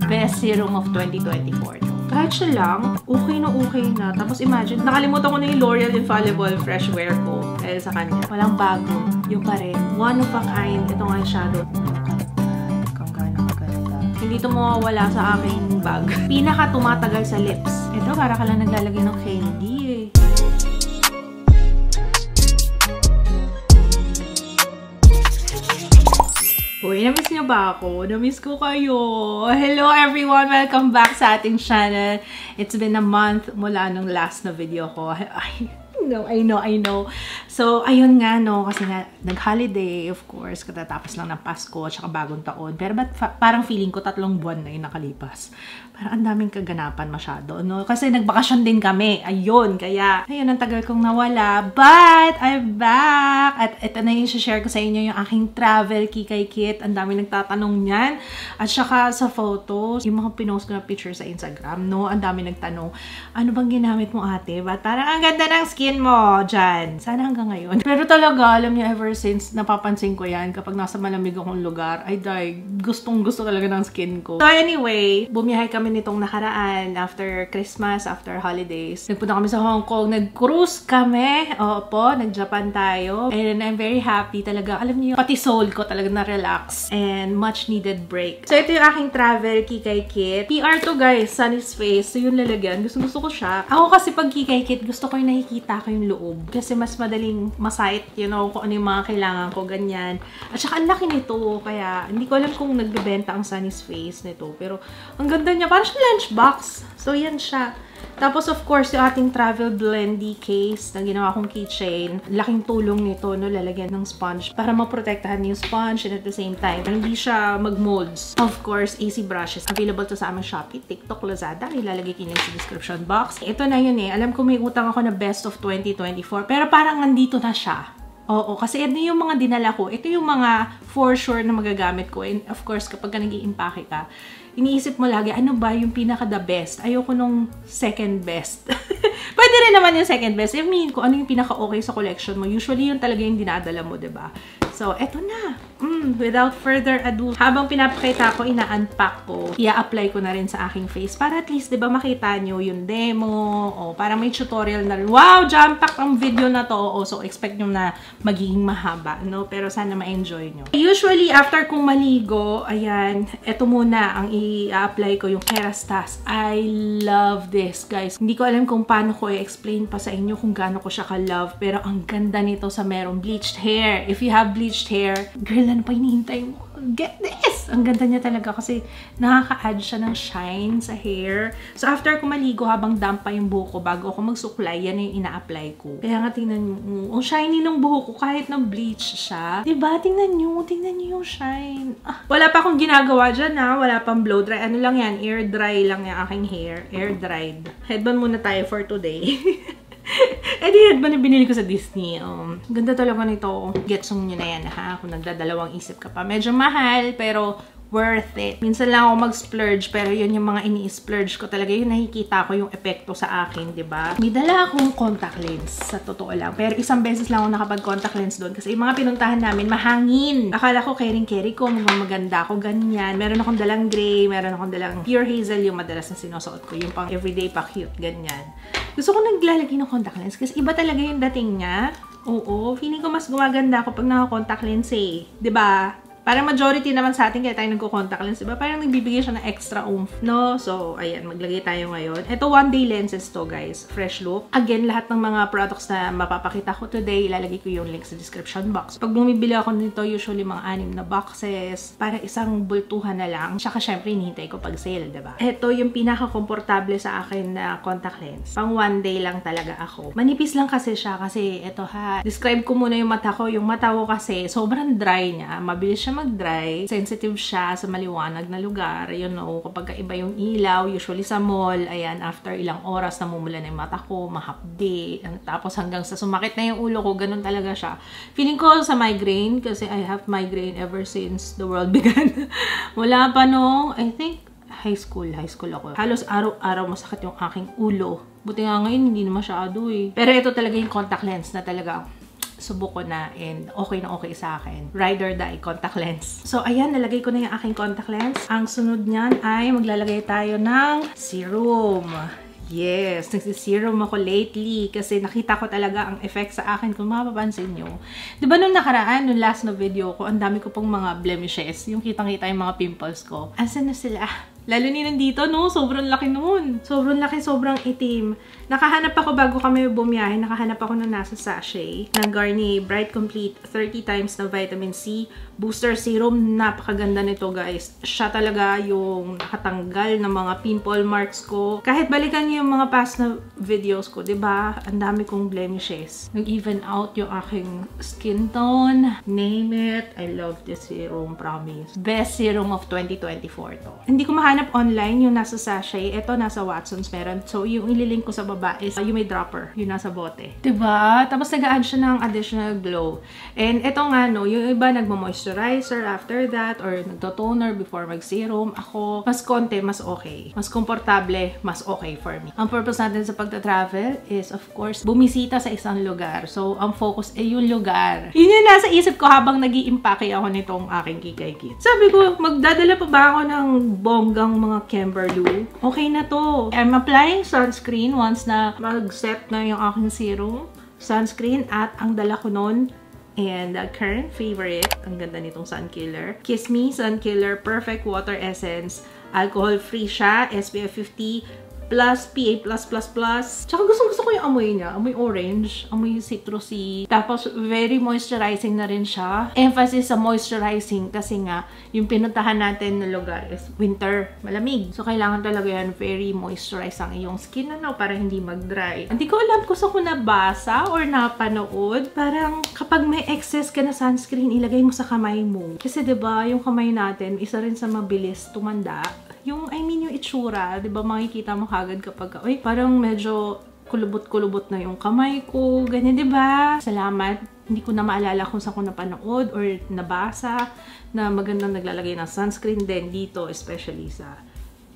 Best serum of 2024. Kahit siya lang, okay na. Tapos imagine, nakalimutan ko na yung L'Oreal Infallible Fresh Wear ko dahil sa kanya. Walang bago. Yung pa rin. One of a kind. Itong eyeshadow. Hindi ito mawawala sa aking bag. Pinaka tumatagal sa lips. Ito, para ka lang naglalagay ng candy eh. Uy, na-miss niyo ba ako? Na-miss ko kayo. Hello everyone! Welcome back sa ating channel. It's been a month mula nung last na video ko. I know. So, ayun nga, no, kasi nga, nag-holiday, of course, katatapos lang ng Pasko at saka bagong taon. Pero parang feeling ko 3 buwan na yung nakalipas. Parang ang daming kaganapan masyado, no? Kasi nagbakasyon din kami. Ayun, kaya, ayun, ang tagal kong nawala. But, I'm back! At ito na yung share ko sa inyo yung aking travel kikay kit. Ang daming nagtatanong niyan. At saka sa photos, yung mga pinost ko na picture sa Instagram, no? Ang daming nagtanong, ano bang ginamit mo, ate? Ba't parang ang ganda ng skin mo dyan? Sana hanggang ngayon. Pero talaga, alam niyo, ever since napapansin ko yan, kapag nasa malamig akong lugar, ay gustong-gusto talaga ng skin ko. So anyway, bumiyahe kami nitong nakaraan after Christmas, after holidays. Nagpunta kami sa Hong Kong, nag-cruise kami. Opo, nag-Japan tayo. And I'm very happy talaga. Alam niyo, pati soul ko talaga na-relax. And much needed break. So ito yung aking travel kikay kit. PR to guys, Sunny's Face. So yun lalagyan. Gusto ko siya. Ako kasi pag kikay kit, gusto ko yung nakikita ko yung loob. Kasi mas madaling masight, you know, kung ano yung mga kailangan ko, ganyan. At saka ang laki nito. Kaya hindi ko alam kung nagbebenta ang Sunny's Face nito. Pero ang ganda niya. Parang siya lunchbox. So, yan siya. Tapos, of course, yung ating travel blendy case na ginawa kong keychain. Laking tulong nito, no? Lalagyan ng sponge para maprotektahan yung sponge and at the same time, hindi siya mag-molds. Of course, AC brushes. Available to sa aming Shopee, TikTok, Lazada. Ilalagay ko yun sa description box. Ito na yun eh. Alam ko may utang ako na best of 2024. Pero parang nandito na siya. Oo, kasi ito yung mga dinala ko. Ito yung mga for sure na magagamit ko. And of course, kapag nag-i-impake ka, iniisip mo lagi, ano ba yung pinaka-the best? Ayoko nung second best. Pwede rin naman yung second best. I mean, kung ano yung pinaka-okay sa collection mo. Usually, yun talaga yung dinadala mo, diba? So, eto na. Without further ado, habang pinapakita ko, ina-unpack ko, i-apply ko na rin sa aking face. Para at least, diba, makita nyo yung demo. O, para may tutorial na rin. Wow! Jam-pack ang video na to. O, so, expect nyo na magiging mahaba, no? Pero sana ma-enjoy nyo. Usually, after kong maligo, ayan, eto muna ang i-apply ko, yung Kerastase. I love this, guys. Hindi ko alam kung paano ko i-explain pa sa inyo kung gaano ko siya ka-love. Pero ang ganda nito sa merong bleached hair. If you have bleached hair, girl, ano pa hinihintay mo? Get this! Ang ganda niya talaga kasi nakaka-add siya ng shine sa hair. So, after ko maligo, habang damp pa yung buhok ko, bago ako magsuklay, yan yung ina-apply ko. Kaya nga, tingnan nyo. Ang shiny ng buhok ko, kahit na bleach siya. Diba? Tingnan nyo yung shine. Wala pa akong ginagawa dyan, ha? Wala pang blow dry. Ano lang yan? Air dry lang yung aking hair. Air dried. Headband muna tayo for today. Eh di headband na binili ko sa Disney. Ganda talaga nito. Getsong nyo na yan, ha? Kung nagdadalawang isip ka pa. Medyo mahal, pero worth it. Minsan lang ako mag-splurge, pero yun yung mga ini-splurge ko talaga. Yung nakikita ko yung epekto sa akin, diba? May dala akong contact lens, sa totoo lang. Pero isang beses lang ako nakapag-contact lens doon. Kasi yung mga pinuntahan namin, mahangin. Akala ko carry ko, maganda ako, ganyan. Meron akong dalang gray, meron akong dalang pure hazel, yung madalas na sinusuot ko. Yung pang everyday pa cute, ganyan. Gusto ko naglalagay ng contact lens kasi iba talaga yung dating niya. Oo, feeling ko mas gumaganda ako pag naka-contact lens eh. 'Di ba? Parang majority naman sa atin kaya tayo nagko-contact lens, diba? Parang nagbibigay siya ng extra oomph, no? So, ayan, maglagay tayo ngayon. Ito, one-day lenses to, guys. Fresh look. Again, lahat ng mga products na mapapakita ko today, ilalagay ko yung link sa description box. Pag bumibili ako nito, usually mga 6 na boxes, para isang bultuhan na lang. Tsaka, syempre, hinihintay ko pag sale, diba? Ito yung pinaka-komportable sa akin na contact lens. Pang one day lang talaga ako. Manipis lang kasi siya, kasi ito ha, describe ko muna yung mata ko. Yung mata ko kasi, sobrang dry niya. Mabilis siya mag-dry. Sensitive siya sa maliwanag na lugar. You know, kapag iba yung ilaw, usually sa mall, ayan, after ilang oras, namumula na yung mata ko, mahapdi. Tapos hanggang sa sumakit na yung ulo ko, ganun talaga siya. Feeling ko sa migraine, kasi I have migraine ever since the world began. Wala pa nung, I think, high school ako. Halos araw-araw masakit yung aking ulo. Buti nga ngayon, hindi na masyado eh. Pero ito talaga yung contact lens na talaga subok ko na and okay na okay sa akin. Ride or die contact lens. So, ayan, nalagay ko na yung aking contact lens. Ang sunod niyan ay maglalagay tayo ng serum. Yes, nagsiserum ako lately kasi nakita ko talaga ang effect sa akin kung mapapansin nyo. Diba nung nakaraan, nung last na video ko, ang dami ko pong mga blemishes, yung kitang-kita yung mga pimples ko. Asan na sila? Lalo ni nandito, no? Sobrang laki nun. Sobrang laki, sobrang itim. Nakahanap ako bago kami bumiyahe. Nakahanap ako ng nasa sachet ng Garnier Bright Complete 30 times na vitamin C booster serum. Napakaganda nito, guys. Siya talaga yung nakatanggal ng mga pimple marks ko. Kahit balikan niyo yung mga past na videos ko, diba? Ang dami kong blemishes. Nag-even out yung aking skin tone. Name it. I love this serum, promise. Best serum of 2024 to. Hindi ko mahanap online yung nasa sachet. Ito, nasa Watson's meron. So, yung ililink ko sa baba is yung may dropper. Yung nasa bote. Diba? Tapos nag-add siya ng additional glow. And ito nga, no, yung iba nagmo-moisturizer after that or nagto-toner before mag-serum. Ako, mas konti, mas okay. Mas komportable, mas okay for me. Ang purpose natin sa pagta-travel is, of course, bumisita sa isang lugar. So, ang focus ay yung lugar. Yun yung nasa isip ko habang nag-i-impake ako nitong aking Kikay Kit. Sabi ko, magdadala pa ba ako ng bonggang mga Kimberly? Okay na to. I'm applying sunscreen once na mag-set na yung aking serum. Sunscreen at ang dala ko nun and the current favorite, ang ganda nitong Sun Killer. Kiss Me Sun Killer Perfect Water Essence. Alcohol-free siya, SPF 50, plus PA+++. Tsaka gusto ko yung amoy niya. Amoy orange, amoy citrusy. Tapos, very moisturizing na rin siya. Emphasis sa moisturizing kasi nga, yung pinuntahan natin na lugar is winter, malamig. So, kailangan talaga yan very moisturized ang iyong skin, ano, para hindi mag-dry. Hindi ko alam kung saan ko nabasa or napanood. Parang, kapag may excess ka na sunscreen, ilagay mo sa kamay mo. Kasi, diba, yung kamay natin, isa rin sa mabilis tumanda. Yung, yung itsura, di ba, makikita mo kagad kapag, uy, parang medyo kulubot-kulubot na yung kamay ko, ganyan, di ba? Salamat. Hindi ko na maalala kung saan ko napanood or nabasa na magandang naglalagay ng sunscreen din dito, especially sa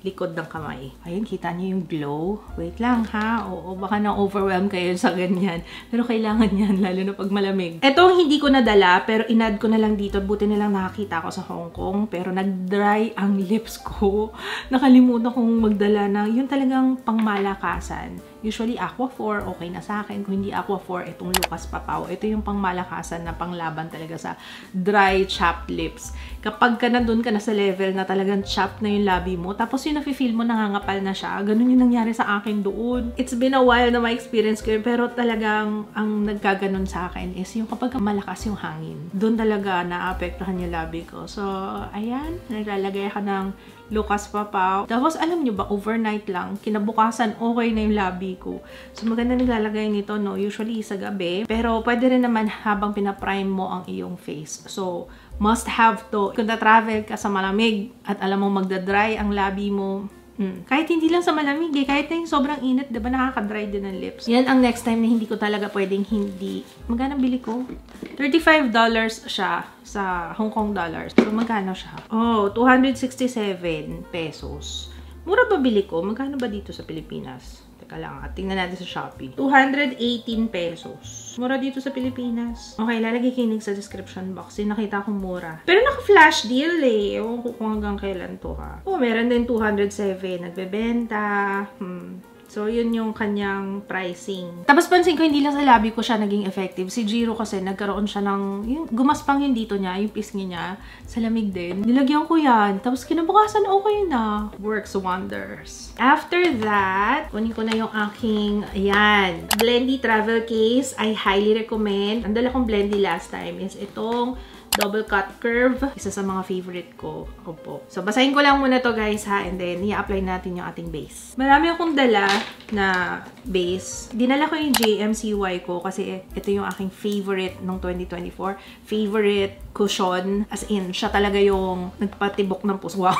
likod ng kamay. Ayun, kita niyo yung glow. Wait lang, ha? Oo, baka na-overwhelm kayo sa ganyan. Pero kailangan yan, lalo na pag malamig. Etong hindi ko nadala, pero inad ko na lang dito. Buti na lang nakakita ko sa Hong Kong. Pero nag-dry ang lips ko. Nakalimutan kong magdala ng yun talagang pangmalakasan. Usually, Aquaphor, okay na sa akin. Kung hindi Aquaphor, itong Lucas Papaw. Ito yung pangmalakasan na panglaban talaga sa dry, chapped lips. Kapag ka nandun ka na sa level na talagang chapped na yung labi mo, tapos yung nafe-feel mo nangangapal na siya, ganun yung nangyari sa akin doon. It's been a while na ma-experience ko yun, pero talagang ang nagkaganon sa akin is yung kapag malakas yung hangin. Doon talaga naapektuhan yung labi ko. So, ayan, naglalagay ka ng Lucas Papaw. Tapos, alam nyo ba, overnight lang, kinabukasan, okay na yung labi ko. So, maganda naglalagay nito, no? Usually, sa gabi. Pero, pwede rin naman habang pinaprime mo ang iyong face. So, must have to. Kung na-travel ka sa malamig at alam mo magdadry ang labi mo, kahit hindi lang sa malamig eh, kahit na yung sobrang init, diba nakaka-dry din ang lips. Yan ang next time na hindi ko talaga pwedeng hindi. Magkano bili ko? $35 siya sa Hong Kong dollars. So, magkano siya? Oh, 267 pesos. Mura ba bili ko? Magkano ba dito sa Pilipinas? Teka lang, tingnan natin sa Shopee. 218 pesos. Mura dito sa Pilipinas. Okay, lalagay kinig sa description box. Yung nakita kong mura. Pero naka-flash deal eh. Ewan ko kung hanggang kailan to ha. Oh, meron din 207. Nagbebenta. So, yun yung kanyang pricing. Tapos, pansin ko, hindi lang sa labi ko siya naging effective. Si Jiro kasi, nagkaroon siya ng, yung gumaspang yung dito niya, yung pisngi niya, sa lamig din. Nilagyan ko yan. Tapos, kinabukasan, okay na. Works wonders. After that, kunin ko na yung aking, ayan, Blendy travel case. I highly recommend. Ang dala kong Blendy last time is itong double cut curve. Isa sa mga favorite ko. Opo. So, basahin ko lang muna to guys ha. And then, i-apply natin yung ating base. Marami akong dala na base. Dinala ko yung JMCY ko kasi ito yung aking favorite nung 2024. Favorite cushion. As in, siya talaga yung nagpatibok ng puso. Wow.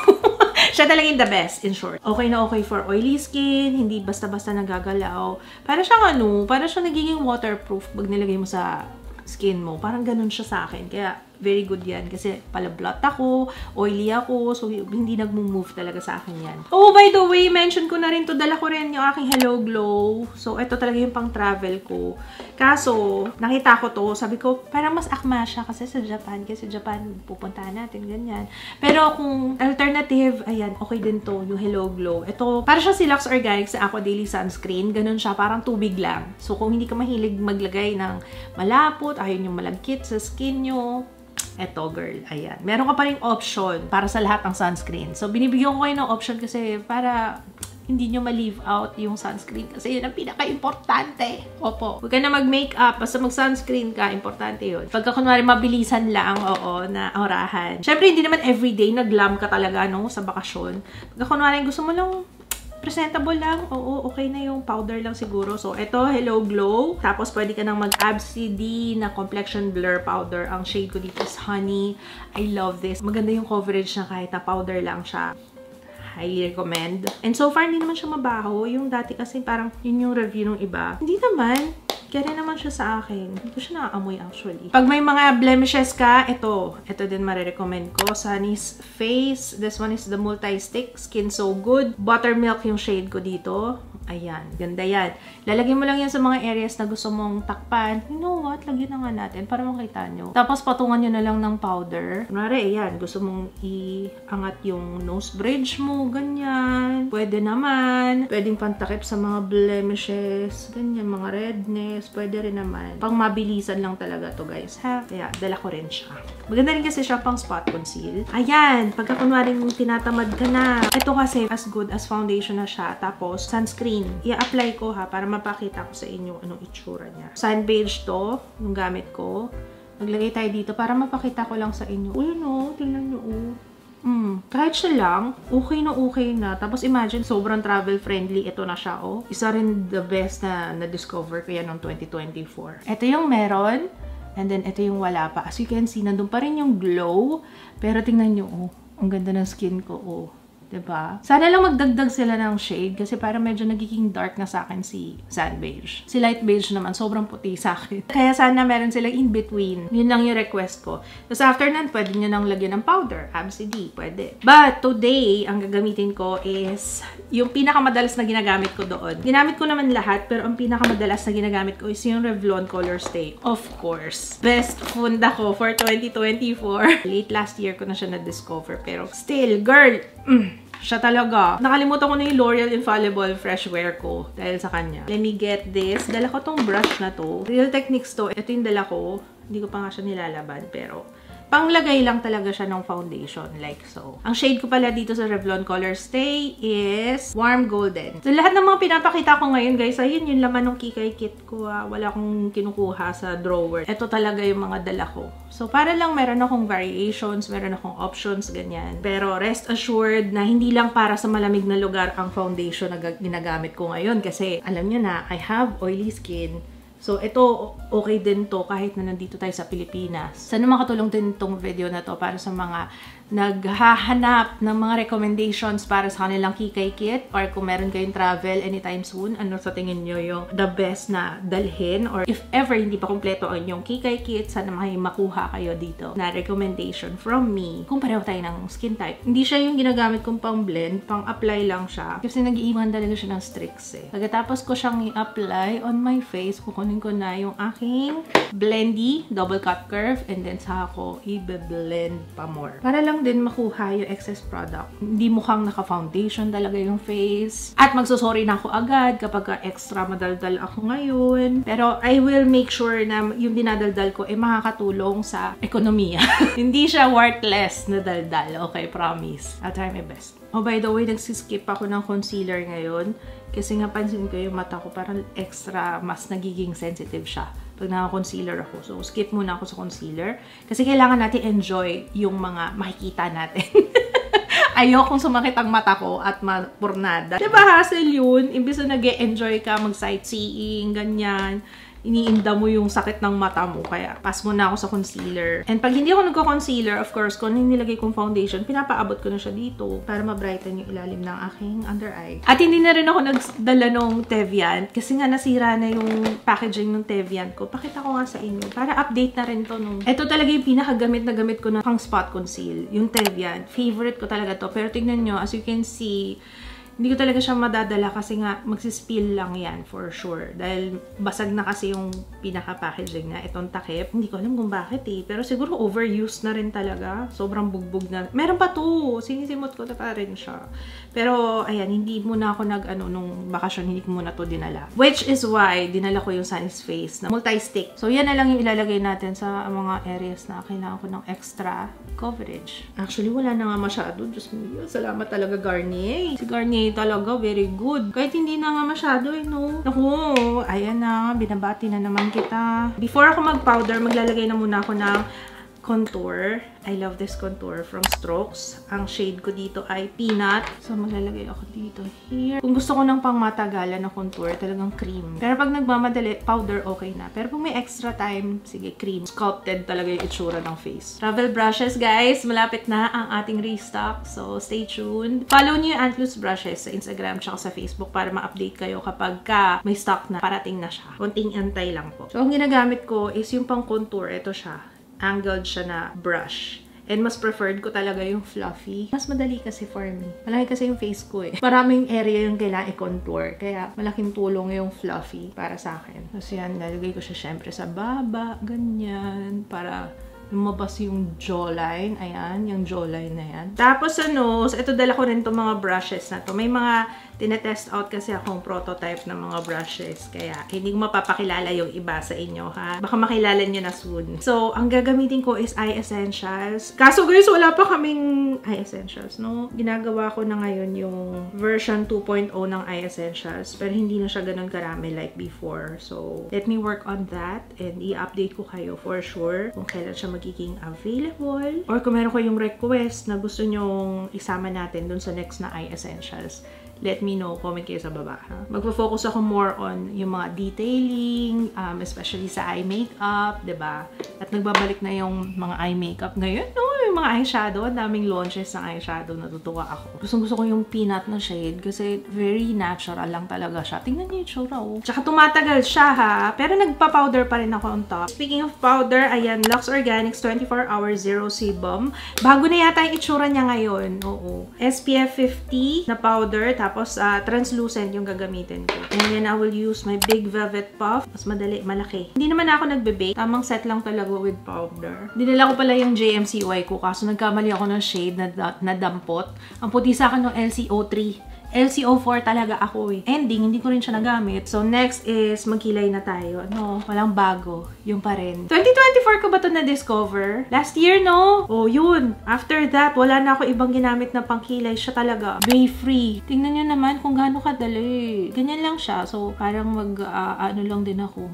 Siya talaga yung the best, in short. Okay na okay for oily skin, hindi basta-basta nagagalaw. Para siyang para siyang nagiging waterproof pag nilagay mo sa skin mo. Parang ganun siya sa akin. Kaya, very good yan. Kasi palablot ako, oily ako, so hindi nag-move talaga sa akin yan. Oh, by the way, mention ko na rin to, dala ko rin yung aking Hello Glow. So, ito talaga yung pang-travel ko. Kaso, nakita ko to, sabi ko, parang mas akma siya kasi sa Japan. Kasi Japan, pupuntahan natin, ganyan. Pero kung alternative, ayan, okay din to, yung Hello Glow. Ito, para siya si Lux Organics sa Aqua Daily Sunscreen. Ganun siya, parang tubig lang. So, kung hindi ka mahilig maglagay ng malapot, ayun yung malagkit sa skin nyo, eto girl, ayan. Meron ka pa rin option para sa lahat ng sunscreen. So, binibigyan ko kayo ng option kasi para hindi nyo ma-leave out yung sunscreen kasi yun ang pinaka-importante. Opo. Huwag ka na mag-makeup. Basta mag-sunscreen ka, importante yun. Pagka kunwari mabilisan lang, oo, na orahan. Siyempre, hindi naman everyday nag-glam ka talaga, no, sa bakasyon. Pagka kunwari gusto mo lang presentable lang, oo, okay na yung powder lang siguro. So, ito, Hello Glow. Tapos, pwede ka nang mag-ABCD na complexion blur powder. Ang shade ko dito is Honey. I love this. Maganda yung coverage na kahit na powder lang siya. Highly recommend. And so far, hindi naman siya mabaho. Yung dati kasi parang yun yung review ng iba. Hindi naman. Kaya naman siya sa akin. Hindi ko siya nakaamoy actually. Pag may mga blemishes ka, ito din marirecommend ko. Sunny's Face. This one is the multi-stick. Skin So Good. Buttermilk yung shade ko dito. Ayan. Ganda yan. Lalagyan mo lang yan sa mga areas na gusto mong takpan. You know what? Lagyan na nga natin para makita nyo. Tapos patungan nyo na lang ng powder. Kunwari, ayan. Gusto mong iangat yung nose bridge mo. Ganyan. Pwede naman. Pwedeng pantakip sa mga blemishes. Ganyan. Mga redness. Pwede rin naman. Pang mabilisan lang talaga to guys. Ha? Kaya, dala ko rin siya. Maganda rin kasi siya pang spot conceal. Ayan. Pagka kunwaring tinatamad ka na. Ito kasi as good as foundation na siya. Tapos, sunscreen. I-apply ko ha para mapakita ko sa inyo anong itsura niya. Sun beige to. Yung gamit ko. Naglagay tayo dito para mapakita ko lang sa inyo. Uy, no. Tingnan nyo, oh. Kahit siya lang, okay na. Tapos imagine, sobrang travel-friendly. Ito na siya, oh. Isa rin the best na na-discover ko yan noong 2024. Ito yung meron, and then ito yung wala pa. As you can see, nandun pa rin yung glow. Pero tingnan nyo, oh. Ang ganda ng skin ko, oh. Diba? Sana lang magdagdag sila ng shade kasi parang medyo nagiging dark na sa akin si Sun Beige. Si Light Beige naman, sobrang puti sa akin. Kaya sana meron silang in-between. Yun lang yung request ko. Tapos after nan, pwede nyo nang lagyan ng powder. ABCD, pwede. But today, ang gagamitin ko is yung pinakamadalas na ginagamit ko doon. Ginamit ko naman lahat, pero ang pinakamadalas na ginagamit ko is yung Revlon Color Stay. Of course. Best funda ko for 2024. Late last year ko na siya na-discover. Pero still, girl, siya talaga. Nakalimutan ko na yung L'Oreal Infallible Fresh Wear ko dahil sa kanya. Let me get this. Dala ko tong brush na to. Real Techniques to. Ito yung dala ko. Hindi ko pa nga siya nilalaban, pero panglagay lang talaga siya ng foundation, like so. Ang shade ko pala dito sa Revlon Color Stay is Warm Golden. So, lahat ng mga pinapakita ko ngayon, guys, ayun yung laman ng Kikay Kit ko. Wala akong kinukuha sa drawer. Ito talaga yung mga dala ko. So, para lang meron akong variations, meron akong options, ganyan. Pero rest assured na hindi lang para sa malamig na lugar ang foundation na ginagamit ko ngayon. Kasi, alam nyo na, I have oily skin. So, ito, okay din to kahit na nandito tayo sa Pilipinas. Sana makatulong din itong video na to para sa mga naghahanap ng mga recommendations para sa kanilang Kikay Kit, or kung meron kayong travel anytime soon, ano sa tingin nyo yung the best na dalhin, or if ever hindi pa kompleto ang inyong Kikay Kit, sana makuha kayo dito na recommendation from me kung pareho tayo ng skin type. Hindi siya yung ginagamit kong pang blend, pang apply lang siya kasi nag-iiwan talaga siya ng streaks eh. Pagkatapos ko siyang i-apply on my face, kukunin ko na yung aking Blendy Double Cut Curve, and then saka ko i-blend pa more. Para lang din makuha yung excess product. Hindi mukhang naka-foundation talaga yung face. At magsusorry na ako agad kapag extra madaldal ako ngayon. Pero I will make sure na yung dinadaldal ko ay makakatulong sa ekonomiya. Hindi siya worthless na daldal. Okay, promise. I'll try my best. Oh, by the way, nagsiskip ako ng concealer ngayon. Kasi nga pansin ko yung mata ko parang extra mas nagiging sensitive siya pag naka-concealer ako. So, skip muna ako sa concealer. Kasi kailangan natin enjoy yung mga makikita natin. Ayokong sumakit ang mata ko at mapurnada. Diba hassle yun? Imbis na nag-e-enjoy ka, mag-sightseeing, ganyan. iniinda mo yung sakit ng mata mo. Kaya, pass mo na ako sa concealer. And pag hindi ako nagko-concealer, of course, kung ano yung nilagay kong foundation, pinapaabot ko na siya dito para ma-brighten yung ilalim ng aking under eye. At hindi na rin ako nagdala nung Tevian kasi nga nasira na yung packaging ng Tevian ko. Pakita ko nga sa inyo para update na rin to nung... Ito talaga yung pinakagamit na gamit ko na pang spot conceal. Yung Tevian. Favorite ko talaga to. Pero tignan nyo, as you can see, hindi ko talaga siya madadala kasi nga magsispill lang yan for sure. Dahil basag na kasi yung pinaka-packaging na itong takip. Hindi ko alam kung bakit eh. Pero siguro overused na rin talaga. Sobrang bugbog na. Meron pa to. Sinisimot ko na pa rin siya. Pero ayan, hindi muna ako nung bakasyon, hindi ko muna to dinala. Which is why dinala ko yung Sunny's Face na multi-stick. So yan na lang yung ilalagay natin sa mga areas na kailangan ko ng extra coverage. Actually, wala na nga masyado. Diyos mo, salamat talaga Garnier. Si Garnier talaga, very good. Kahit hindi na nga masyado, no? Naku, ayan na, binabati na naman kita. Before ako mag-powder, maglalagay na muna ako ng contour. I love this contour from Strokes. Ang shade ko dito ay Peanut. So, maglalagay ako dito here. Kung gusto ko ng pangmatagalan na contour, talagang cream. Pero pag nagmamadali, powder okay na. Pero pag may extra time, sige, cream. Sculpted talaga yung itsura ng face. Travel brushes, guys. Malapit na ang ating restock. So, stay tuned. Follow niyo yung Antloose Brushes sa Instagram tsaka sa Facebook para ma-update kayo kapag may stock na, parating na siya. Konting antay lang po. So, ang ginagamit ko is yung pang contour. Ito siya. Angled siya na brush. And mas preferred ko talaga yung fluffy. Mas madali kasi for me. Malaki kasi yung face ko eh. Maraming area yung kailangan i-contour. Kaya malaking tulong yung fluffy para sa akin. Kasi yan, nalagay ko siya syempre sa baba. Ganyan. Para lumabas yung jawline. Ayan, yung jawline na yan. Tapos sa nose, ito dala ko rin itong mga brushes na to. May mga tinetest out kasi akong prototype ng mga brushes. Kaya hindi ko mapapakilala yung iba sa inyo, ha? Baka makilala nyo na soon. So, ang gagamitin ko is Eye Essentials. Kaso guys, wala pa kaming Eye Essentials, no? Ginagawa ko na ngayon yung version 2.0 ng Eye Essentials. Pero hindi na siya ganun karami like before. So, let me work on that and i-update ko kayo for sure kung kailan siya magiging available. Or kung meron ko yung request na gusto nyong isama natin dun sa next na Eye Essentials, let me know. Comment kayo sa baba, ha? Magpo-focus ako more on yung mga detailing, especially sa eye makeup, diba? At nagbabalik na yung mga eye makeup ngayon, no? Yung mga eyeshadow, ang daming launches ng eyeshadow, natutuwa ako. Gusto ko yung peanut na shade kasi very natural lang talaga siya. Tingnan niyo yung tsura, oh. Tsaka tumatagal siya, ha? Pero nagpa-powder pa rin ako on top. Speaking of powder, ayan, Lux Organics 24 Hours Zero Sebum. Bago na yata yung itsura niya ngayon, oo. SPF 50 na powder, tapos translucent yung gagamitin ko. And then I will use my Big Velvet Puff. Mas madali, malaki. Hindi naman ako nagbe-bake. Tamang set lang talaga with powder. Dinala ko pala yung JMCY ko kaso nagkamali ako ng shade na dampot. Ang puti sa akin ng LCO3. LCO4 talaga ako eh. Ending, hindi ko rin siya nagamit. So, next is magkilay na tayo. No, walang bago. Yung pa rin. 2024 ko ba ito na-discover? Last year, no? Oh, yun. After that, wala na ako ibang ginamit na pangkilay. Siya talaga. Bay-free. Tingnan nyo naman kung gaano kadali. Ganyan lang siya. So, parang ano lang din ako.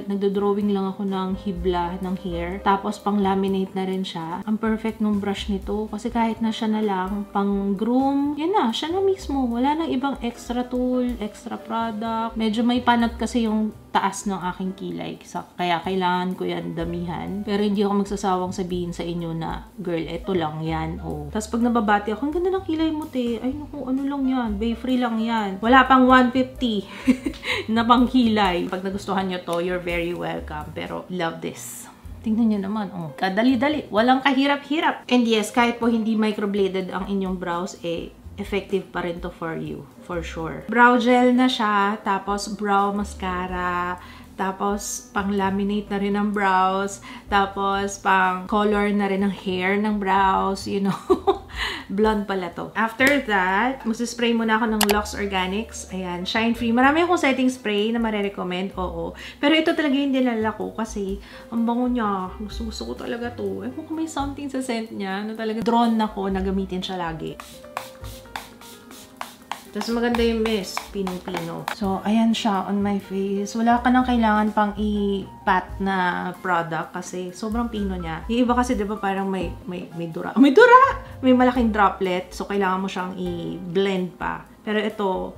Nagdo-drawing lang ako ng hibla ng hair. Tapos, pang-laminate na rin siya. Ang perfect nung brush nito. Kasi kahit na siya na lang, pang-groom, yun na. Siya na mismo. Wala nang ibang extra tool, extra product. Medyo may panot kasi yung taas ng aking kilay. Kaya kailangan ko yan damihan. Pero hindi ako magsasawang sabihin sa inyo na, girl, eto lang yan. Oh. Tapos pag nababati ako, ang ganda ng kilay mo, te. Ay, naku, ano lang yan? Bay-free lang yan. Wala pang 150 na pang kilay. Pag nagustuhan nyo to, you're very welcome. Pero love this. Tingnan nyo naman, oh. Kadali-dali. Walang kahirap-hirap. And yes, kahit po hindi microbladed ang inyong brows, effective pa rin to for you, for sure. Brow gel na siya, tapos brow mascara, tapos pang-laminate na rin ng brows, tapos pang-color na rin ng hair ng brows, you know. Blonde pala to. After that, magsispray muna ako ng Lux Organics. Ayan, Shine Free. Marami akong setting spray na marirecommend, oo. Pero ito talaga yung dinala ko kasi ang bango niya. Gusto ko talaga to. Kung may something sa scent niya na talaga drawn ako na gamitin siya lagi. Tapos maganda yung mist, pino-pino. So, ayan siya on my face. Wala ka nang kailangan pang i-pat na product kasi sobrang pino niya. Yung iba kasi, di ba, parang may dura. May dura! May malaking droplet. So, kailangan mo siyang i-blend pa. Pero ito,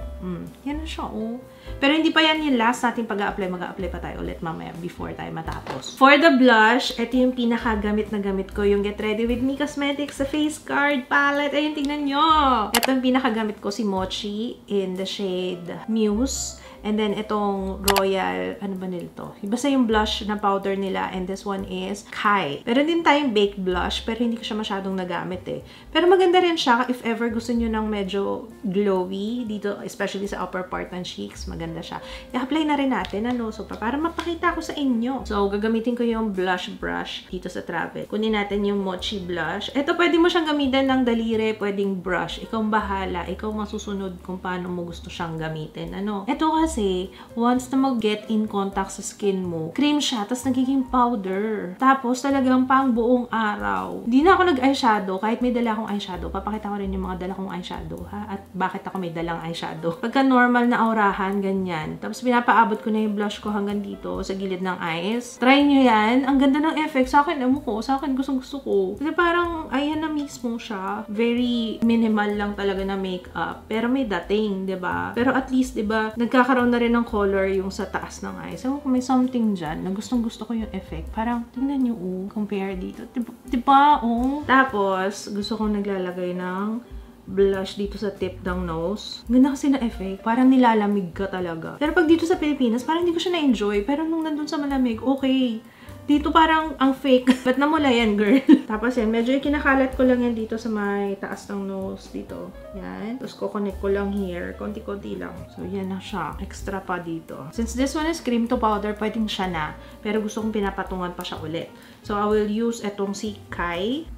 yan na siya, oh. Pero hindi pa yan yung last natin pag-a-apply. Mag-a-apply pa tayo ulit mamaya before tayo matapos. For the blush, ito yung pinaka-gamit na gamit ko. Yung Get Ready With Me Cosmetics sa Face Card Palette. Ayun, tingnan nyo! Ito yung pinaka-gamit ko, si Mochi in the shade Muse. And then, itong Royal, ano ba nila to? Basta yung blush na powder nila. And this one is Kai. Pero din tayong baked blush, pero hindi ko siya masyadong nagamit eh. Pero maganda rin siya if ever gusto nyo ng medyo glowy dito, especially sa upper part ng cheeks. Maganda siya. I-apply na rin natin, ano? So, para mapakita ko sa inyo. So, gagamitin ko yung blush brush dito sa travel. Kunin natin yung Mochi blush. Ito, pwede mo siyang gamitin ng daliri, pwedeng brush. Ikaw bahala. Ikaw masusunod kung paano mo gusto siyang gamitin. Ano? Ito kasi, once na mag-get in contact sa skin mo, cream siya, tapos nagiging powder. Tapos, talagang pang buong araw. Hindi na ako nag-eyeshadow, kahit may dala akong eyeshadow. Papakita ko rin yung mga dala kong eyeshadow, ha? At bakit ako may dalang eyeshadow. Pagka normal na aurahan, ganyan. Tapos, pinapaabot ko na yung blush ko hanggang dito, sa gilid ng eyes. Try nyo yan. Ang ganda ng effect. Sa akin, sa akin, gustong-gusto ko. Kasi parang, ayan na mismo siya. Very minimal lang talaga na makeup. Pero may dating, diba? Pero at least, diba, nagkakaroon na rin ng color yung sa taas ng eyes. So, kung may something dyan, na gustong-gusto ko yung effect. Parang, tingnan nyo, compare dito. Diba, Tapos, gusto kong naglalagay ng blush dito sa tip ng nose. Ganda kasi na effect. Parang nilalamig ka talaga. Pero pag dito sa Pilipinas, parang hindi ko siya na-enjoy. Pero nung nandun sa malamig, okay. Dito parang ang fake. Ba't namula yan, girl? Tapos yan, medyo kinakalat ko lang yan dito sa may taas ng nose dito. Yan. Tapos kukonek ko lang here. Konti-konti lang. So, yan na siya. Extra pa dito. Since this one is cream to powder, pwedeng siya na. Pero gusto kong pinapatungan pa siya ulit. So, I will use etong si Kai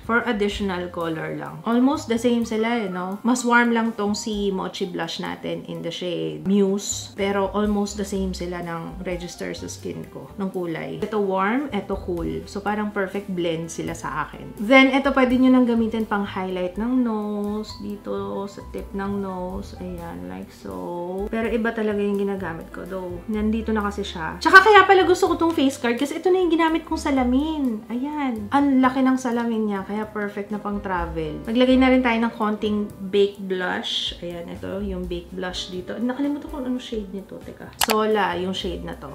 for additional color lang. Almost the same sila eh, no? Mas warm lang tong si Mochi blush natin in the shade Muse. Pero almost the same sila ng register sa skin ko, ng kulay. Ito warm, ito cool. So parang perfect blend sila sa akin. Then, ito pwede nyo nang gamitin pang highlight ng nose. Dito, sa tip ng nose. Ayan, like so. Pero iba talaga yung ginagamit ko, though. Nandito na kasi siya. Tsaka kaya pala gusto ko tong face card kasi ito na yung ginamit kong salamin. Ayan. Ang laki ng salamin niya. Kaya perfect na pang travel. Naglagay na rin tayo ng konting baked blush. Ayan, ito yung baked blush dito. Nakalimutan ko ano shade nito. Teka. Sola, yung shade na to.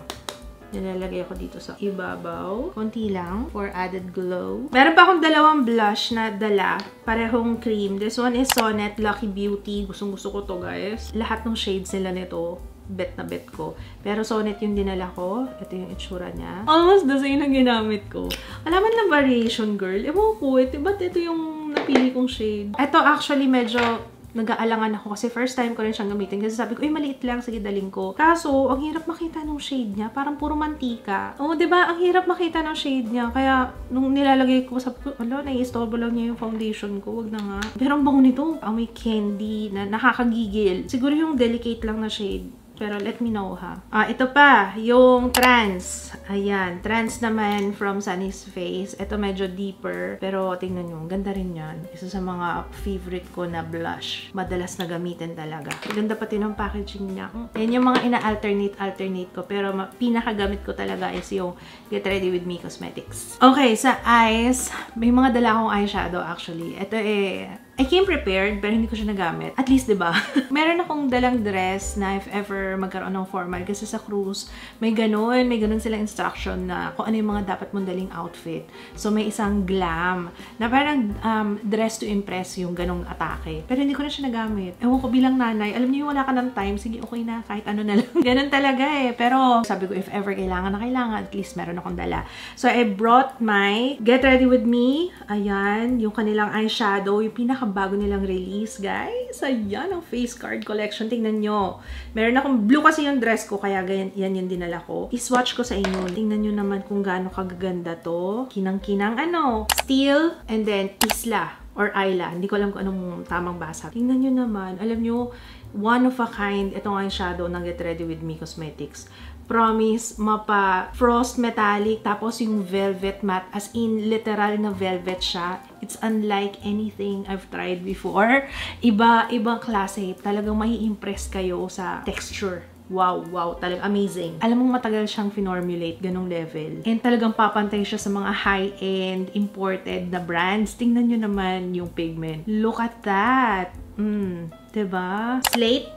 Nilalagay ako dito sa ibabaw. Konti lang for added glow. Meron pa akong dalawang blush na dala. Parehong cream. This one is Sonnet Lucky Beauty. Gustong-gusto ko to, guys. Lahat ng shades nila nito, bet na bet ko. Pero Sonnet yung dinala ko. Ito yung itsura niya. Almost the same na ginamit ko. Alaman lang variation, girl. Ewan ko, ba't ito yung napili kong shade? Ito actually medyo nag-aalangan ako kasi first time ko rin siyang gamitin. Kasi sabi ko, maliit lang, sige daling ko. Kaso, ang hirap makita ng shade niya. Parang puro mantika. Oo, diba? Ang hirap makita ng shade niya. Kaya, nung nilalagay ko, sabi ko, nai-istorbo lang niya yung foundation ko. Wag na nga. Pero ang bango nito. May candy na nakakagigil. Siguro yung delicate lang na shade. Pero let me know, ha. Ito pa, yung Trans. Ayan, Trans naman from Sunny's Face. Ito medyo deeper. Pero tingnan nyo, ganda rin yan. Isa sa mga favorite ko na blush. Madalas na gamitin talaga. Ganda pati ng packaging niya. Yan yung mga ina-alternate ko. Pero pinakagamit ko talaga is yung Get Ready With Me Cosmetics. Okay, sa eyes, may mga dala akong eyeshadow actually. Ito I came prepared, pero hindi ko siya nagamit. At least, diba? Meron akong dalang dress na if ever magkaroon ng formal. Kasi sa cruise, may ganun silang instruction na kung ano yung mga dapat mong daling outfit. So, may isang glam na parang dress to impress yung ganong atake. Pero hindi ko na siya nagamit. Ewan ko bilang nanay, alam niyo yung wala ka ng time, sige okay na, kahit ano na lang. Ganun talaga eh. Pero sabi ko, if ever kailangan na kailangan, at least meron akong dala. So, I brought my Get Ready With Me. Ayan, yung kanilang eyeshadow, yung bago nilang release, guys. Ayan, ang face card collection. Tingnan nyo. Meron akong blue kasi yung dress ko, kaya yan yung dinala ko. I-swatch ko sa inyo. Tingnan nyo naman kung gaano kagaganda to. Kinang-kinang Steel, and then Isla or Isla. Hindi ko alam kung anong tamang basa. Tingnan nyo naman. Alam nyo, one of a kind itong eyeshadow ng Get Ready With Me Cosmetics. Promise, mapa frost metallic, tapos yung velvet matte, as in literal na velvet siya. It's unlike anything I've tried before. Ibang klase. Talagang mai-impress kayo sa texture. Wow, talagang amazing. Alam mo, matagal siyang finormulate, ganong level. And talagang papantay siya sa mga high-end, imported na brands. Tingnan nyo naman yung pigment. Look at that! Diba? Slate.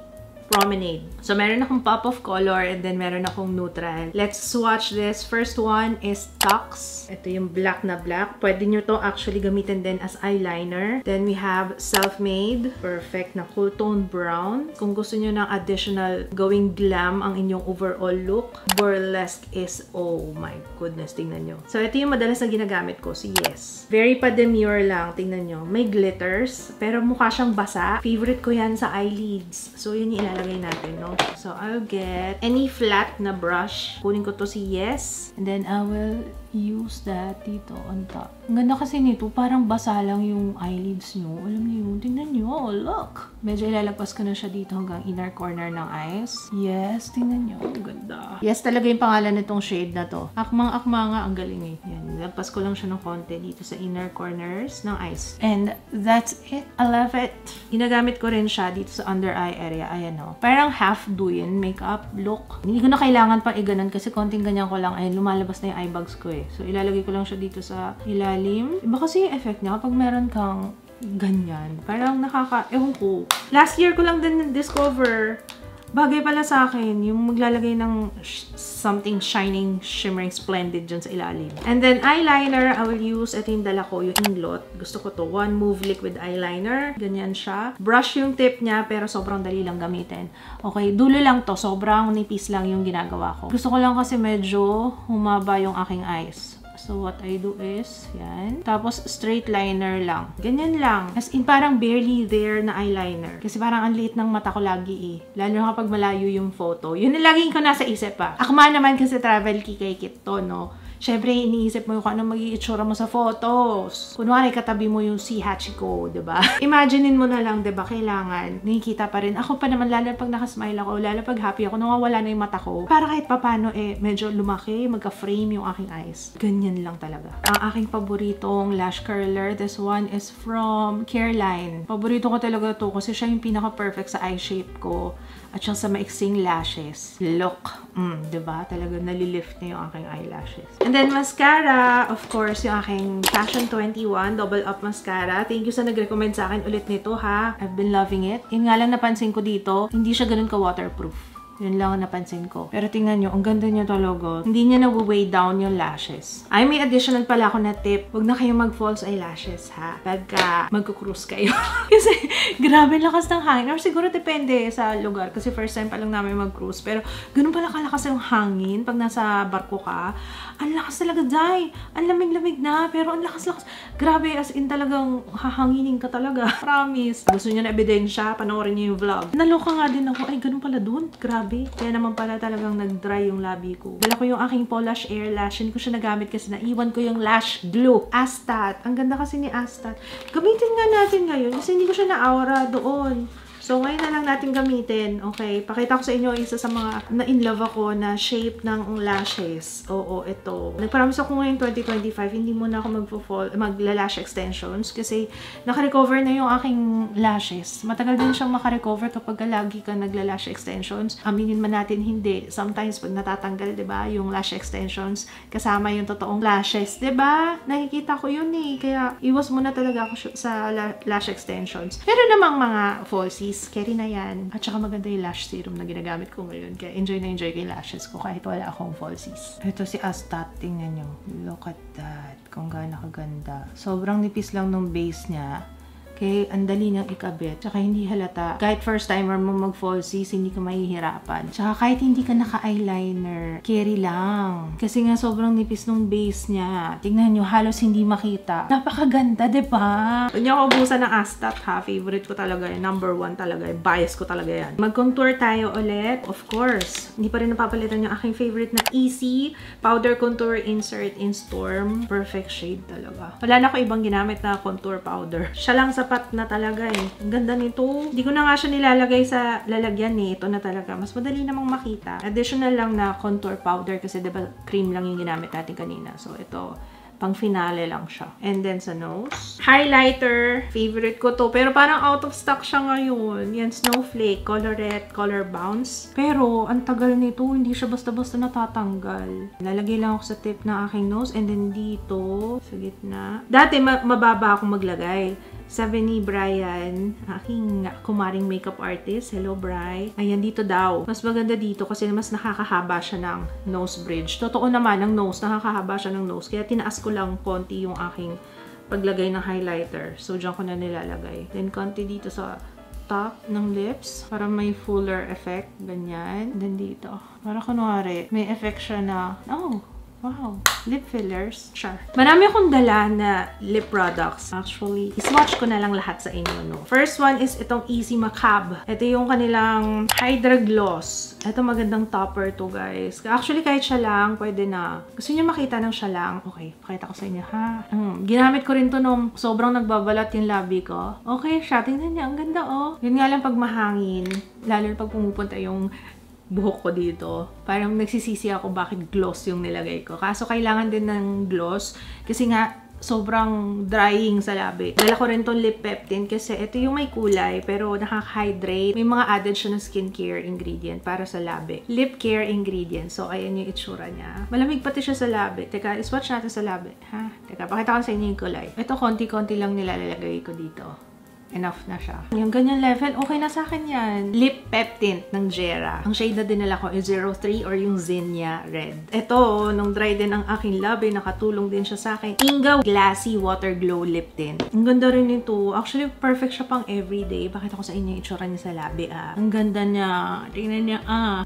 Promenade. So, meron akong pop of color and then meron akong neutral. Let's swatch this. First one is Tux. Ito yung black na black. Pwede nyo to actually gamitin din as eyeliner. Then we have Self-Made. Perfect na cool tone brown. Kung gusto nyo ng additional going glam ang inyong overall look, Burlesque is, oh my goodness, tingnan nyo. So, ito yung madalas na ginagamit ko, si Yes. Very pa-demure lang, tingnan nyo. May glitters, pero mukha siyang basa. Favorite ko yan sa eyelids. So, yun yung ilalagay natin, no? So, I'll get any flat na brush. Kunin ko to si Yes. And then, I will use that dito on top. Ang ganda kasi nito, parang basa lang yung eyelids nyo. Alam niyo yun, tingnan nyo, oh, look! Medyo ilalagpas ko na siya dito hanggang inner corner ng eyes. Yes, tingnan nyo, ang ganda. Yes, talaga yung pangalan nitong shade na to. Akmang-akma nga, ang galing eh. Yan, ilalagpas ko lang siya ng konti dito sa inner corners ng eyes. And that's it. I love it. Ginagamit ko rin siya dito sa under eye area. Ayan o. Parang half do yun, makeup look. Hindi ko na kailangan pang iganan kasi konting ganyan ko lang. Ayan, lumalabas na yung eye bags ko eh. So, ilalagay ko lang siya dito sa ilalim. Iba kasi yung effect niya kapag meron kang ganyan. Parang ewan ko. Last year ko lang din discover. Bagay pala sa akin, yung maglalagay ng something shining, shimmering, splendid dyan sa ilalim. And then, eyeliner, I will use, ito yung dala ko, yung Inglot. Gusto ko to, One Move Liquid Eyeliner. Ganyan siya. Brush yung tip niya, pero sobrang dali lang gamitin. Okay, dulo lang to. Sobrang nipis lang yung ginagawa ko. Gusto ko lang kasi medyo humaba yung aking eyes. So, what I do is, yan. Tapos, straight liner lang. Ganyan lang. As in, parang barely there na eyeliner. Kasi parang ang liit ng mata ko lagi eh. Lalo na kapag malayo yung photo. Yun na laging ko nasa isip pa. Akma naman kasi travel kikay-kit to, no? Siyempre, iniisip mo yung kung anong mag-i-itsura mo sa photos. Kunwari, katabi mo yung si Hachiko, diba? Imaginein mo na lang, diba? Kailangan. Nakikita pa rin. Ako pa naman, lalo pag nakasmile ako, lalo pag happy ako, nawawala na yung mata ko. Para kahit papano, medyo lumaki, magka-frame yung aking eyes. Ganyan lang talaga. Ang aking paboritong lash curler, this one is from Careline. Paborito ko talaga to kasi siya yung pinaka-perfect sa eye shape ko. At siyang sa maiksing lashes. Look. Diba? Talaga nalilift niya yung aking eyelashes. And then, mascara. Of course, yung aking Fashion 21 Double Up Mascara. Thank you sa nag-recommend sa akin ulit nito, ha. I've been loving it. Yun nga lang napansin ko dito, hindi siya ganun ka-waterproof. Yun lang ang napansin ko. Pero tingnan nyo, ang ganda niya talaga. Hindi niya na-weigh down yung lashes. Ay, may additional pala ako na tip. Huwag na kayong mag-false eyelashes, ha? Pagka mag-cruise kayo. Kasi, grabe lakas ng hangin. Or siguro depende sa lugar. Kasi first time pa lang namin mag-cruise. Pero, ganun pala kalakas yung hangin pag nasa barko ka. Ang lakas talaga, Jai. Ang lamig-lamig na. Pero, ang lakas-lakas. Grabe, as in talagang hahanginin ka talaga. Promise. Gusto niyo na ebidensya? Panoorin niyo yung vlog. Naloka nga din ako. Ay, ganun pala dun. Grabe. Kaya naman pala talagang nag-dry yung labi ko. Dala ko yung aking Polish Air Lash. Hindi ko siya nagamit kasi naiwan ko yung lash glue. Astat. Ang ganda kasi ni Astat. Gamitin nga natin ngayon kasi hindi ko siya na-aura doon. So, ngayon na lang natin gamitin. Okay, pakita ko sa inyo isa sa mga na-in-love ako na shape ng lashes. Oo, ito. Nag-promise ako ngayon 2025, hindi muna ako magla-lash extensions kasi naka-recover na yung aking lashes. Matagal din siyang maka-recover kapag lagi ka nagla-lash extensions. Aminin man natin hindi. Sometimes, pag natatanggal, diba, yung lash extensions, kasama yung totoong lashes, diba? Nakikita ko yun eh. Kaya, iwas muna talaga ako sa lash extensions. Pero namang mga falsies, carry na yan. At saka maganda yung lash serum na ginagamit ko ngayon. Kaya enjoy na enjoy ko yung lashes ko kahit wala akong falsies. Ito si Astat. Tingnan nyo. Look at that. Kung gaano kaganda. Sobrang nipis lang nung base niya. Okay, ang dali niyang ikabit. Tsaka hindi halata. Kahit first timer mo mag-falsies, hindi ka mahihirapan. Tsaka kahit hindi ka naka-eyeliner, carry lang. Kasi nga sobrang nipis nung base niya. Tingnan nyo, halos hindi makita. Napakaganda, diba? Huwag niyo ako ubusan ng Astat, ha? Favorite ko talaga yan. Number 1 talaga yan. Bias ko talaga yan. Mag-contour tayo ulit. Of course. Hindi pa rin napapalitan yung aking favorite na Easy Powder Contour Insert in Storm. Perfect shade talaga. Wala na ako ibang ginamit na contour powder. Siya lang sa na talaga eh. Ang ganda nito. Hindi ko na nga siya nilalagay sa lalagyan eh. Ito na talaga. Mas madali namang makita. Additional lang na contour powder kasi diba cream lang yung ginamit natin kanina. So ito, pang finale lang siya. And then sa nose. Highlighter. Favorite ko to. Pero parang out of stock siya ngayon. Yan, Snowflake. Colorette. Color Bounce. Pero, ang tagal nito. Hindi siya basta-basta natatanggal. Lalagay lang ako sa tip ng aking nose. And then dito, sa gitna. Dati, mababa akong maglagay. Sabi ni Brian, aking kumaring makeup artist. Hello, Bri. Ayan, dito daw. Mas maganda dito kasi mas nakakahaba siya ng nose bridge. Totoo naman, ang nose, nakakahaba siya ng nose. Kaya tinaas ko lang konti yung aking paglagay ng highlighter. So, dyan ko na nilalagay. Then, konti dito sa top ng lips para may fuller effect. Ganyan. Then, dito. Para kunwari, may effect siya na, oh, wow. Lip fillers. Char. Marami akong dala na lip products. Actually, iswatch ko na lang lahat sa inyo, no? First one is itong Easy Macabre. Ito yung kanilang Hydra Gloss. Ito magandang topper to, guys. Actually, kahit siya lang, pwede na. Gusto niyo makita ng siya lang? Okay, pakita ko sa inyo, ha? Ginamit ko rin to nung sobrang nagbabalat yung labi ko. Okay siya. Tingnan niya. Ang ganda, oh. Yun nga lang pag mahangin. Lalo pag pumupunta yung buhok ko dito. Parang nagsisisi ako bakit gloss yung nilagay ko. Kaso kailangan din ng gloss kasi nga sobrang drying sa labi. Dala ko rin tong lip peptine kasi ito yung may kulay pero nakaka-hydrate. May mga added siya ng skincare ingredient para sa labi. Lip care ingredient. So, ayan yung itsura niya. Malamig pati siya sa labi. Teka, iswatch natin sa labi. Ha? Teka, pakita ko sa inyo yung kulay. Ito, konti-konti lang nilalagay ko dito. Enough na siya. Yung ganyan level, okay na sa akin yan. Lip Peptint ng Jera. Ang shade na dinala ko is 03 or yung Zinnia Red. Ito, nung dry din ang aking labi, nakatulong din siya sa akin. Inga Glassy Water Glow Lip Tint. Ang ganda rin nito. Actually, perfect siya pang everyday. Bakit ako sa inyo itsura niya sa labi, ah? Ang ganda niya. Tingnan niya, ah.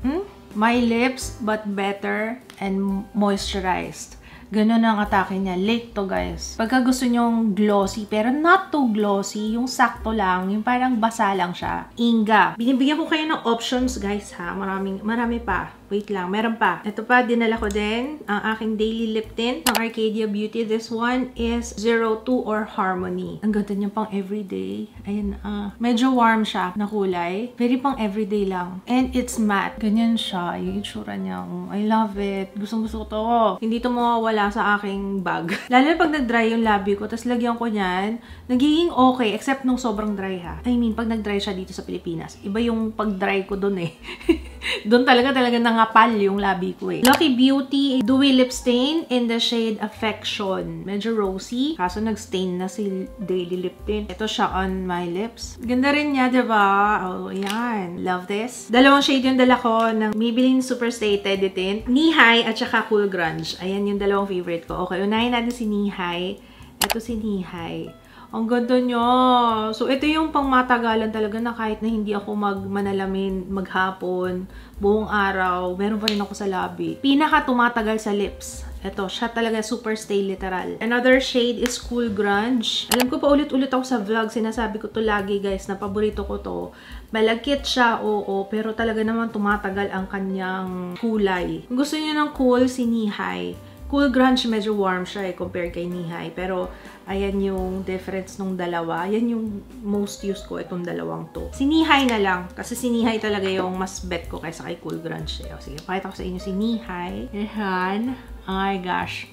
My lips, but better and moisturized. Ganun ang atake niya. Late to, guys. Pagka gusto nyong glossy, pero not too glossy, yung sakto lang, yung parang basa lang siya. Inga. Binibigyan ko kayo ng options, guys, ha? Marami pa. Wait lang, meron pa. Ito pa, dinala ko din ang aking daily lip tint ng Arcadia Beauty. This one is 02 or Harmony. Ang ganda niya pang everyday. Ayan, medyo warm siya na kulay. Very pang everyday lang. And it's matte. Ganyan siya. Yung itsura niya. I love it. Gustong-gusto ko to. Hindi to mawawala sa aking bag. Lalo na pag nag-dry yung labi ko, tapos lagyan ko niyan, nagiging okay, except nung sobrang dry, ha. I mean, pag nag-dry siya dito sa Pilipinas, iba yung pag-dry ko dun, eh. Doon talaga nangapal yung labi ko, eh. Lucky Beauty Dewy Lip Stain in the shade Affection. Medyo rosy. Kaso nag-stain na si Daily Lip Tint. Ito siya on my lips. Ganda rin niya, diba? Oh, ayan. Love this. Dalawang shade yung dala ko ng Maybelline Superstay Teddy Tint. Knee High at saka Cool Grunge. Ayan yung dalawang favorite ko. Okay, unahin natin si Knee High. Ito si Knee High. Ang ganda niya. So, ito yung pangmatagalan talaga na kahit na hindi ako manalamin, maghapon, buong araw, meron pa rin ako sa labi. Pinaka tumatagal sa lips. Ito, siya talaga super stay literal. Another shade is Cool Grunge. Alam ko pa ulit-ulit ako sa vlog, sinasabi ko to lagi, guys, na paborito ko to. Malagkit siya, oo, pero talaga naman tumatagal ang kanyang kulay. Kung gusto niyo ng cool, si Knee High. Cool Grunge, medyo warm siya, eh, compared kay Knee High. Pero, ayan yung difference nung dalawa. Yan yung most used ko, itong dalawang to. Si Knee High na lang. Kasi si Knee High talaga yung mas bet ko kaysa kay Cool Grunge. O, sige, pakita ko sa inyo si Knee High. Yan. Oh my gosh.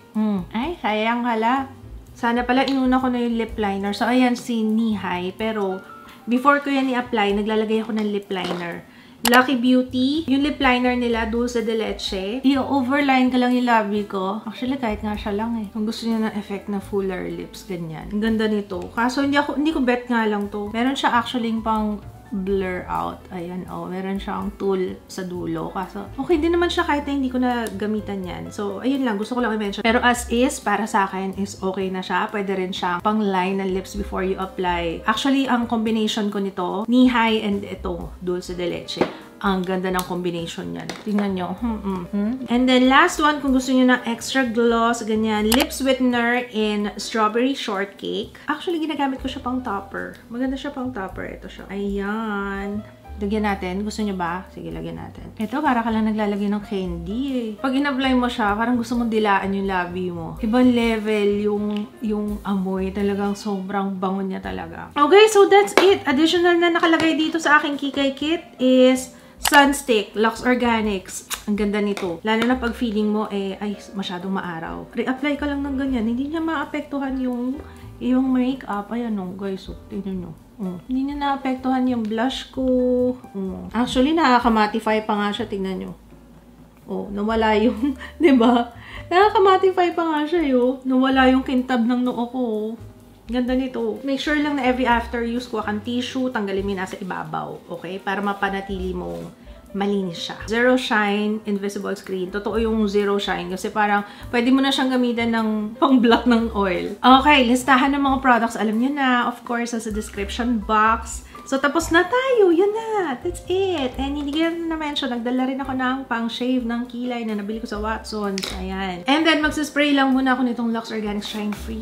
Ay, sayang hala. Sana pala inuna ko na yung lip liner. So, ayan si Knee High. Pero, before ko yan i-apply, naglalagay ako ng lip liner. Lucky Beauty. Yung lip liner nila, Dulce de Leche. I-overline ko lang yung labi ko. Actually, kahit nga siya lang, eh. Kung gusto niyo ng effect na fuller lips, ganyan. Ang ganda nito. Kaso, hindi ko bet nga lang to. Meron siya actually pang blur out. Ayan, oh. Meron siyang tool sa dulo. Kaso, okay din naman siya kahit na hindi ko na gamitan yan. So, ayun lang. Gusto ko lang i-mention. Pero as is, para sa akin, is okay na siya. Pwede rin siyang pang-line ng lips before you apply. Actually, ang combination ko nito, Knee High and ito, Dulce de Leche. Ang ganda ng combination yan. Tingnan nyo. And then, last one, kung gusto nyo ng extra gloss, ganyan, lip sweetener in Strawberry Shortcake. Actually, ginagamit ko siya pang topper. Maganda siya pang topper. Ito siya. Ayan. Lagyan natin. Gusto nyo ba? Sige, lagyan natin. Ito, para ka lang naglalagay ng candy, eh. Pag in-apply mo siya, parang gusto mong dilaan yung labi mo. Ibang level yung amoy. Talagang sobrang bango niya talaga. Okay, so that's it. Additional na nakalagay dito sa aking Kikay Kit is Sunstick, Lux Organics. Ang ganda nito. Lalo na pag feeling mo, eh, ay, masyadong maaraw. Re-apply ka lang ng ganyan. Hindi niya maapektuhan yung makeup. Ayan o, guys. So, tingnan nyo. Hindi niya naapektuhan yung blush ko. Actually, nakaka-mattify pa nga siya. Tingnan nyo. Oh, nawala yung, diba? Nakaka-mattify pa nga siya, yo. Nawala yung kintab ng noo ko. Ganda nito. Make sure lang na every after use, kuha kang tissue, tanggalin mo yung nasa ibabaw. Okay? Para mapanatili mong malinis siya. Zero Shine Invisible Screen. Totoo yung Zero Shine kasi parang pwede mo na siyang gamitan ng pang-block ng oil. Okay, listahan ng mga products. Alam niyo na, of course, sa description box. So, tapos na tayo. Yun na. That's it. And hindi ko na mention, nagdala rin ako ng pang-shave ng kilay na nabili ko sa Watsons. Ayan. And then, magsispray lang muna ako nitong Lux Organic Shine Free.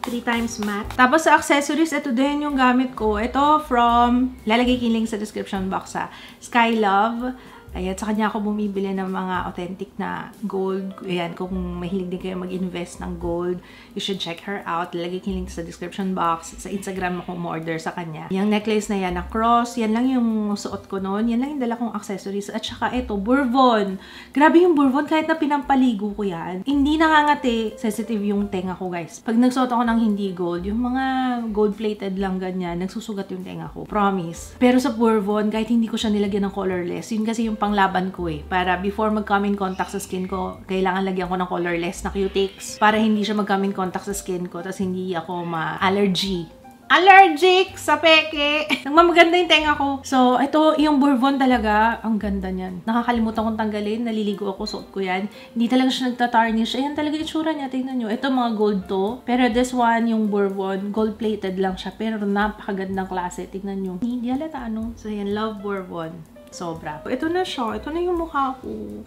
3 times matte. Tapos sa accessories, ito din yung gamit ko. Ito from, lalagay ko yung link sa description box sa Sky Love. Ayan, sa kanya ako bumibili ng mga authentic na gold. Ayan, kung mahilig din kayo mag-invest ng gold, you should check her out. Lalagay ko yung link sa description box. Sa Instagram ako mo-order sa kanya. Yung necklace na yan na cross, yan lang yung suot ko noon. Yan lang yung dala kong accessories. At saka ito, Bourbon. Grabe yung Bourbon, kahit na pinampaligo ko yan. Hindi nakangati. Sensitive yung tenga ko, guys. Pag nagsuot ako ng hindi gold, yung mga gold-plated lang ganyan, nagsusugat yung tenga ko. Promise. Pero sa Bourbon, kahit hindi ko siya nilagyan ng colorless, yun kasi yung panglaban ko eh. Para before mag-come in contact sa skin ko, kailangan lagyan ko ng colorless na Q-tips para hindi siya mag-come in contact sa skin ko tapos hindi ako ma-allergy. Allergic sa peke! Nagmamaganda yung tenga ko. So, ito, yung Bourbon talaga, ang ganda niyan. Nakakalimutan kong tanggalin, naliligo ako, suot ko yan. Hindi talaga siya nagtatarnish. Ayan talaga yung itsura niya, tingnan nyo. Ito mga gold to. Pero this one, yung Bourbon, gold-plated lang siya. Pero napakagandang klase. Tingnan nyo. Hindi halata ano. So, yan, love Bourbon. Sobra. Ito na siya. Ito na yung mukha ko.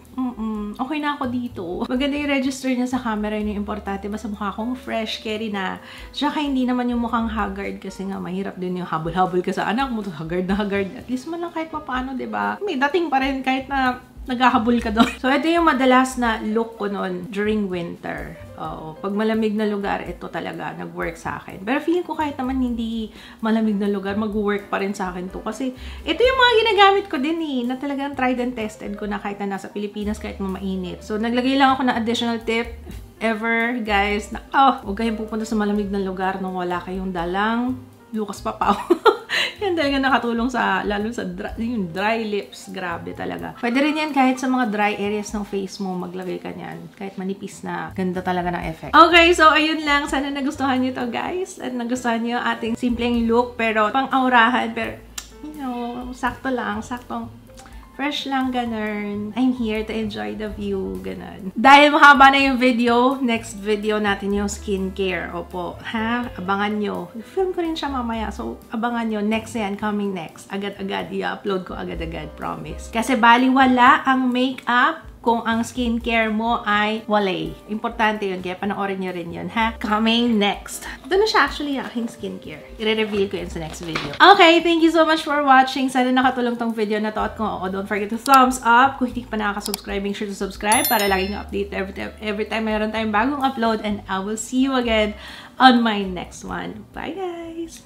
Okay na ako dito. Maganda yung register niya sa camera. Yun yung importante. Basta mukha kong fresh, carry na. Tsaka hindi naman yung mukhang haggard kasi nga mahirap din yung habol-habol ka sa anak mo. Haggard na haggard. At least man lang kahit papaano, diba? May dating pa rin kahit na naghahabol ka doon. So, ito yung madalas na look ko noon during winter. Oo. Pag malamig na lugar, ito talaga nag-work sa akin. Pero feeling ko kahit naman hindi malamig na lugar, mag-work pa rin sa akin to. Kasi ito yung mga ginagamit ko din eh, na talagang tried and tested ko na kahit na nasa Pilipinas, kahit mainit. So, naglagay lang ako ng additional tip. Ever, guys, na, huwag kayong pupunta sa malamig na lugar nung wala kayong dalang Lucas Papaw. Yan talaga nakatulong sa, lalo sa yung dry lips. Grabe talaga. Pwede rin yan kahit sa mga dry areas ng face mo, maglagay ka niyan. Kahit manipis na, ganda talaga ng effect. Okay, so ayun lang. Sana nagustuhan nyo to, guys. At nagustuhan nyo ating simpleng look, pero pang-aurahan. Pero, you know, sakto lang. Saktong fresh lang, ganun. I'm here to enjoy the view, ganun. Dahil mahaba na yung video, next video natin yung skincare. Opo, ha? Abangan nyo. Film ko rin siya mamaya, so abangan nyo. Next yan, coming next. Agad-agad, i-upload ko agad-agad, promise. Kasi baliwala ang makeup kung ang skincare mo ay walay. Importante yun, kaya panoorin nyo rin yun, ha? Coming next. Ito na siya actually yung aking skincare. I-reveal ko yun sa next video. Okay, thank you so much for watching. Sana nakatulong tong video na to. At kung oo, don't forget to thumbs up. Kung hindi ka pa nakaka-subscribe, make sure to subscribe para lagi nyo update every time mayroon tayong bagong upload. And I will see you again on my next one. Bye, guys!